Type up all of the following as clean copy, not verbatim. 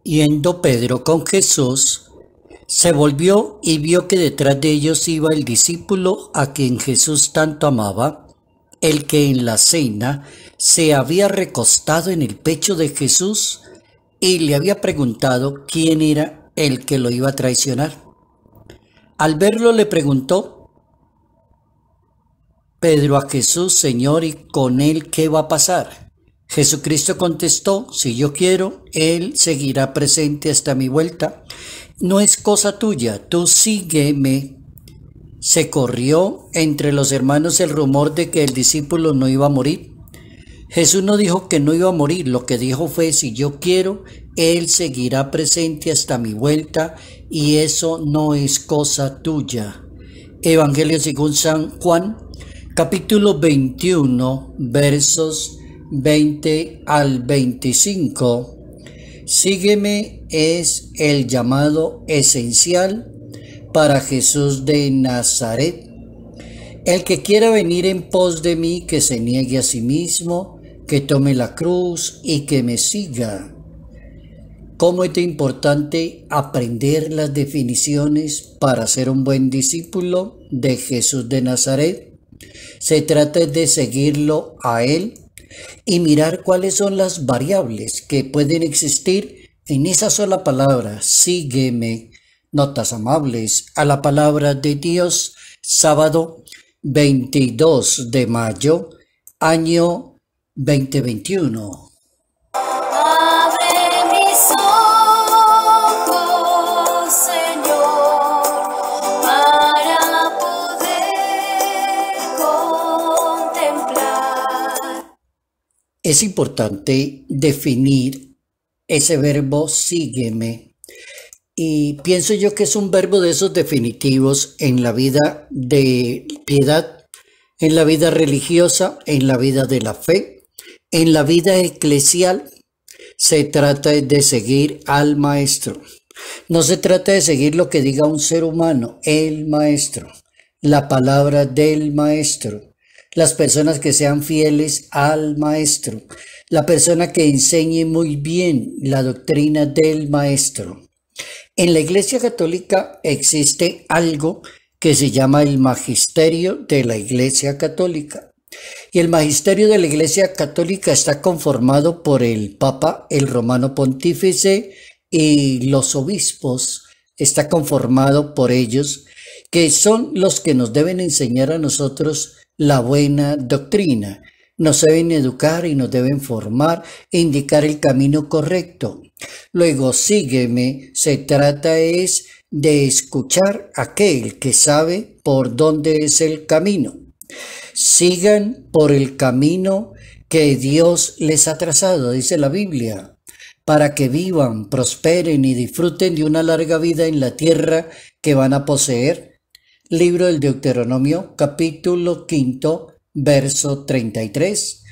Yendo Pedro con Jesús, se volvió y vio que detrás de ellos iba el discípulo a quien Jesús tanto amaba, el que en la cena se había recostado en el pecho de Jesús y le había preguntado quién era el que lo iba a traicionar. Al verlo le preguntó Pedro a Jesús: Señor, ¿y con él qué va a pasar? Jesucristo contestó: si yo quiero, él seguirá presente hasta mi vuelta. No es cosa tuya, tú sígueme. Se corrió entre los hermanos el rumor de que el discípulo no iba a morir. Jesús no dijo que no iba a morir, lo que dijo fue: si yo quiero, él seguirá presente hasta mi vuelta, y eso no es cosa tuya. Evangelio según San Juan, capítulo 21, versos 20 al 25. Sígueme es el llamado esencial para Jesús de Nazaret. El que quiera venir en pos de mí, que se niegue a sí mismo, que tome la cruz y que me siga. ¿Cómo es de importante aprender las definiciones para ser un buen discípulo de Jesús de Nazaret? Se trata de seguirlo a él y mirar cuáles son las variables que pueden existir en esa sola palabra: sígueme. Notas amables a la palabra de Dios, sábado 22 de mayo, año 2021. Abre mis ojos, Señor, para poder contemplar. Es importante definir ese verbo sígueme, y pienso yo que es un verbo de esos definitivos en la vida de piedad, en la vida religiosa, en la vida de la fe, en la vida eclesial. Se trata de seguir al maestro. No se trata de seguir lo que diga un ser humano, el maestro, la palabra del maestro, las personas que sean fieles al maestro, la persona que enseñe muy bien la doctrina del maestro. En la Iglesia Católica existe algo que se llama el magisterio de la Iglesia Católica. Y el magisterio de la Iglesia Católica está conformado por el Papa, el Romano Pontífice, y los obispos. Está conformado por ellos, que son los que nos deben enseñar a nosotros la buena doctrina. Nos deben educar y nos deben formar e indicar el camino correcto. Luego, sígueme, se trata es de escuchar a aquel que sabe por dónde es el camino. Sigan por el camino que Dios les ha trazado, dice la Biblia, para que vivan, prosperen y disfruten de una larga vida en la tierra que van a poseer. Libro del Deuteronomio, capítulo 5, verso 33.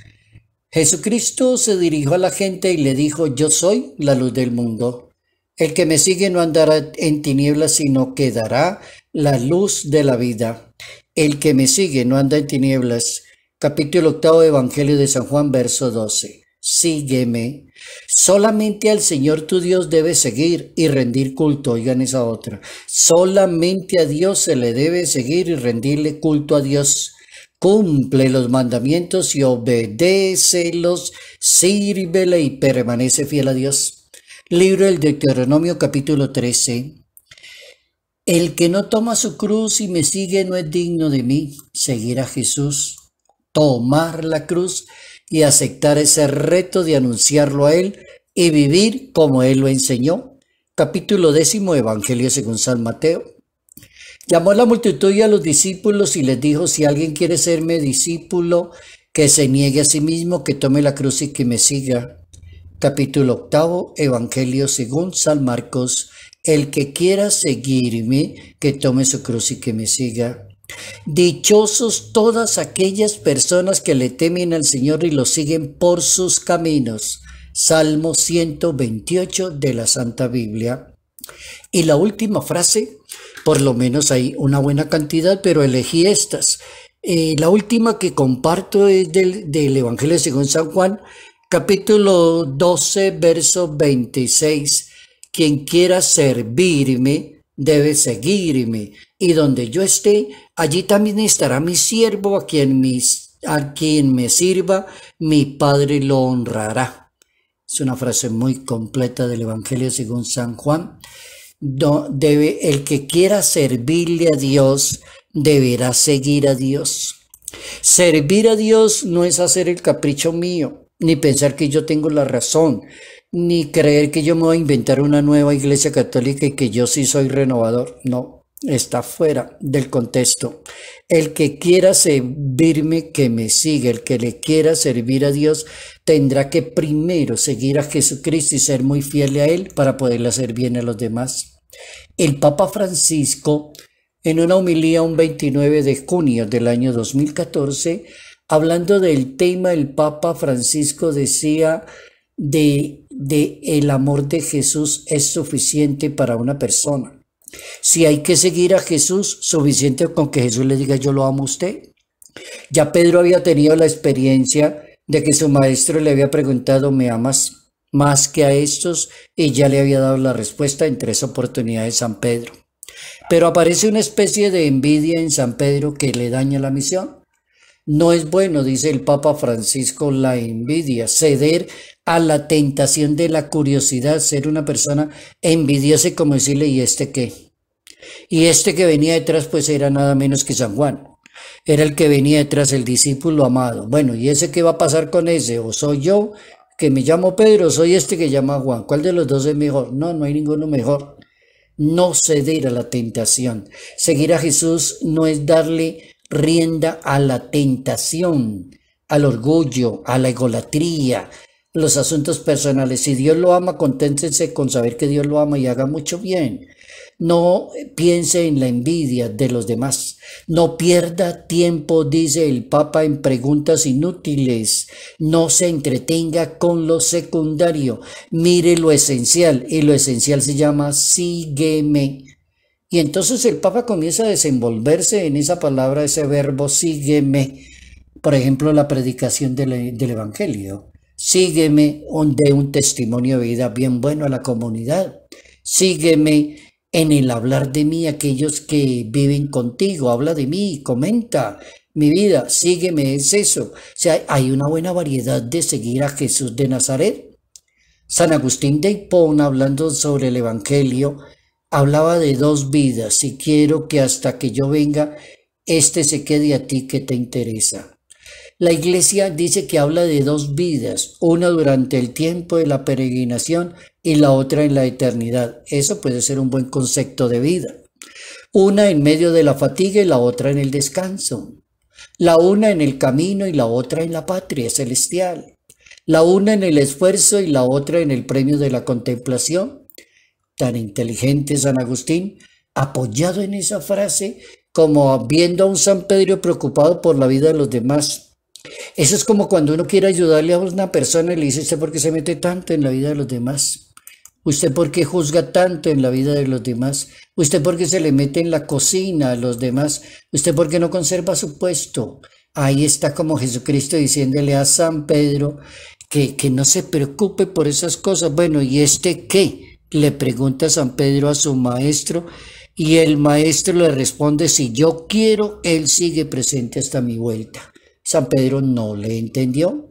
Jesucristo se dirigió a la gente y le dijo: yo soy la luz del mundo. El que me sigue no andará en tinieblas, sino que dará la luz de la vida. El que me sigue no anda en tinieblas. Capítulo 8, Evangelio de San Juan, verso 12. Sígueme. Solamente al Señor tu Dios debes seguir y rendir culto. Oigan esa otra. Solamente a Dios se le debe seguir y rendirle culto a Dios. Cumple los mandamientos y obedécelos, sírvele y permanece fiel a Dios. Libro del Deuteronomio, capítulo 13. El que no toma su cruz y me sigue no es digno de mí. Seguir a Jesús, tomar la cruz y aceptar ese reto de anunciarlo a Él y vivir como Él lo enseñó. Capítulo 10, Evangelio según San Mateo. Llamó a la multitud y a los discípulos y les dijo: si alguien quiere serme discípulo, que se niegue a sí mismo, que tome la cruz y que me siga. Capítulo 8, Evangelio según San Marcos. El que quiera seguirme, que tome su cruz y que me siga. Dichosos todas aquellas personas que le temen al Señor y lo siguen por sus caminos. Salmo 128 de la Santa Biblia. Y la última frase, por lo menos hay una buena cantidad, pero elegí estas. La última que comparto es del Evangelio según San Juan, capítulo 12, verso 26. quien quiera servirme debe seguirme, y donde yo esté, allí también estará mi siervo, a quien me sirva, mi Padre lo honrará. Es una frase muy completa del Evangelio según San Juan. El que quiera servirle a Dios deberá seguir a Dios. Servir a Dios no es hacer el capricho mío, ni pensar que yo tengo la razón, ni creer que yo me voy a inventar una nueva iglesia católica y que yo sí soy renovador. No, está fuera del contexto. El que quiera servirme, que me siga. El que le quiera servir a Dios tendrá que primero seguir a Jesucristo y ser muy fiel a Él para poderle hacer bien a los demás. El Papa Francisco, en una homilía un 29 de junio del año 2014, hablando del tema, el Papa Francisco decía de el amor de Jesús es suficiente para una persona. Si hay que seguir a Jesús, suficiente con que Jesús le diga yo lo amo a usted. Ya Pedro había tenido la experiencia de que su maestro le había preguntado ¿me amas más que a estos? Y ya le había dado la respuesta en 3 oportunidades San Pedro. Pero aparece una especie de envidia en San Pedro que le daña la misión. No es bueno, dice el Papa Francisco, la envidia, ceder a la tentación de la curiosidad, ser una persona envidiosa, como decirle, ¿y este qué? Y este que venía detrás pues era nada menos que San Juan. Era el que venía detrás, el discípulo amado. Bueno, ¿y ese qué va a pasar con ese? ¿O soy yo, que me llamo Pedro, o soy este que llama Juan? ¿Cuál de los dos es mejor? No, no hay ninguno mejor. No ceder a la tentación. Seguir a Jesús no es darle rienda a la tentación, al orgullo, a la egolatría, los asuntos personales. Si Dios lo ama, conténtense con saber que Dios lo ama y haga mucho bien. No piense en la envidia de los demás. No pierda tiempo, dice el Papa, en preguntas inútiles. No se entretenga con lo secundario. Mire lo esencial, y lo esencial se llama sígueme. Y entonces el Papa comienza a desenvolverse en esa palabra, ese verbo sígueme. Por ejemplo, la predicación del Evangelio. Sígueme de un testimonio de vida bien bueno a la comunidad. Sígueme en el hablar de mí, aquellos que viven contigo. Habla de mí, comenta mi vida, sígueme, es eso. O sea, hay una buena variedad de seguir a Jesús de Nazaret. San Agustín de Hipona, hablando sobre el Evangelio, hablaba de 2 vidas. Si quiero que hasta que yo venga, este se quede a ti que te interesa. La Iglesia dice que habla de 2 vidas, una durante el tiempo de la peregrinación y la otra en la eternidad. Eso puede ser un buen concepto de vida. Una en medio de la fatiga y la otra en el descanso. La una en el camino y la otra en la patria celestial. La una en el esfuerzo y la otra en el premio de la contemplación. Tan inteligente San Agustín, apoyado en esa frase, como viendo a un San Pedro preocupado por la vida de los demás. Eso es como cuando uno quiere ayudarle a una persona y le dice, ¿usted por qué se mete tanto en la vida de los demás? ¿Usted por qué juzga tanto en la vida de los demás? ¿Usted por qué se le mete en la cocina a los demás? ¿Usted por qué no conserva su puesto? Ahí está como Jesucristo diciéndole a San Pedro que no se preocupe por esas cosas. Bueno, ¿y este qué? Le pregunta San Pedro a su maestro y el maestro le responde, si yo quiero, él sigue presente hasta mi vuelta. San Pedro no le entendió.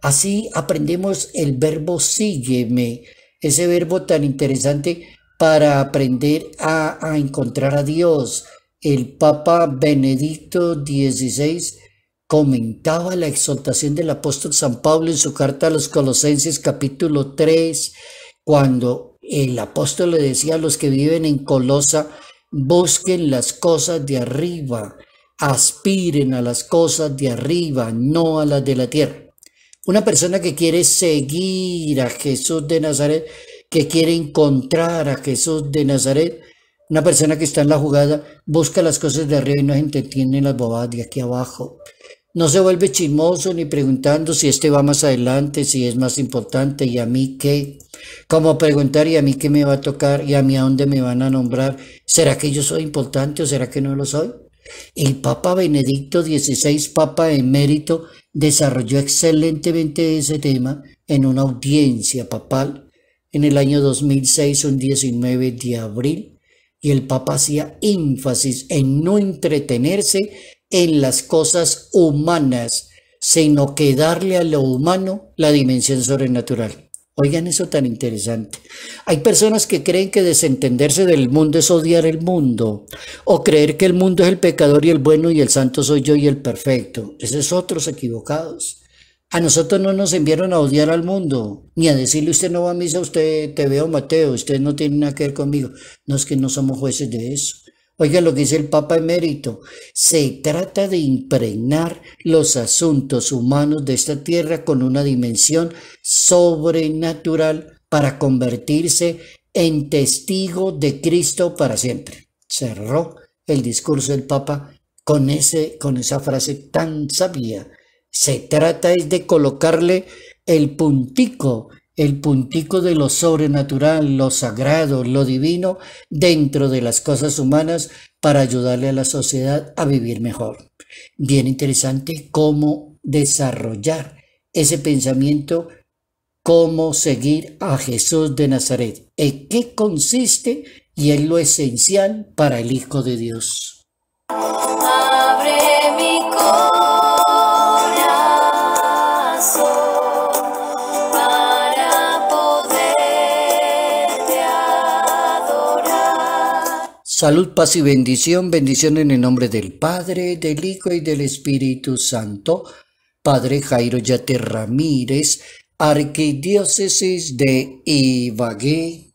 Así aprendemos el verbo sígueme, ese verbo tan interesante para aprender a encontrar a Dios. El Papa Benedicto XVI comentaba la exhortación del apóstol San Pablo en su carta a los Colosenses capítulo 3, cuando el apóstol le decía a los que viven en Colosa, busquen las cosas de arriba, aspiren a las cosas de arriba, no a las de la tierra. Una persona que quiere seguir a Jesús de Nazaret, que quiere encontrar a Jesús de Nazaret, una persona que está en la jugada, busca las cosas de arriba y no se entretiene en las bobadas de aquí abajo. No se vuelve chismoso ni preguntando si este va más adelante, si es más importante, y a mí qué. Como preguntar, y a mí qué me va a tocar, y a mí a dónde me van a nombrar. ¿Será que yo soy importante o será que no lo soy? El Papa Benedicto XVI, Papa emérito, desarrolló excelentemente ese tema en una audiencia papal. en el año 2006, un 19 de abril, y el Papa hacía énfasis en no entretenerse en las cosas humanas, sino que darle a lo humano la dimensión sobrenatural. Oigan eso tan interesante. Hay personas que creen que desentenderse del mundo es odiar el mundo, o creer que el mundo es el pecador y el bueno y el santo soy yo y el perfecto. Esos son otros equivocados. A nosotros no nos enviaron a odiar al mundo, ni a decirle usted no va a misa, usted te veo Mateo, usted no tiene nada que ver conmigo. No, es que no somos jueces de eso. Oiga lo que dice el Papa Emérito, se trata de impregnar los asuntos humanos de esta tierra con una dimensión sobrenatural para convertirse en testigo de Cristo para siempre. Cerró el discurso del Papa con esa frase tan sabia. Se trata es de colocarle el puntico de lo sobrenatural, lo sagrado, lo divino, dentro de las cosas humanas para ayudarle a la sociedad a vivir mejor. Bien interesante cómo desarrollar ese pensamiento, cómo seguir a Jesús de Nazaret, en qué consiste y es lo esencial para el Hijo de Dios. Abre mi corazón para poderte adorar. Salud, paz y bendición. Bendición en el nombre del Padre, del Hijo y del Espíritu Santo. Padre Jairo Yate Ramírez, Arquidiócesis de Ibagué,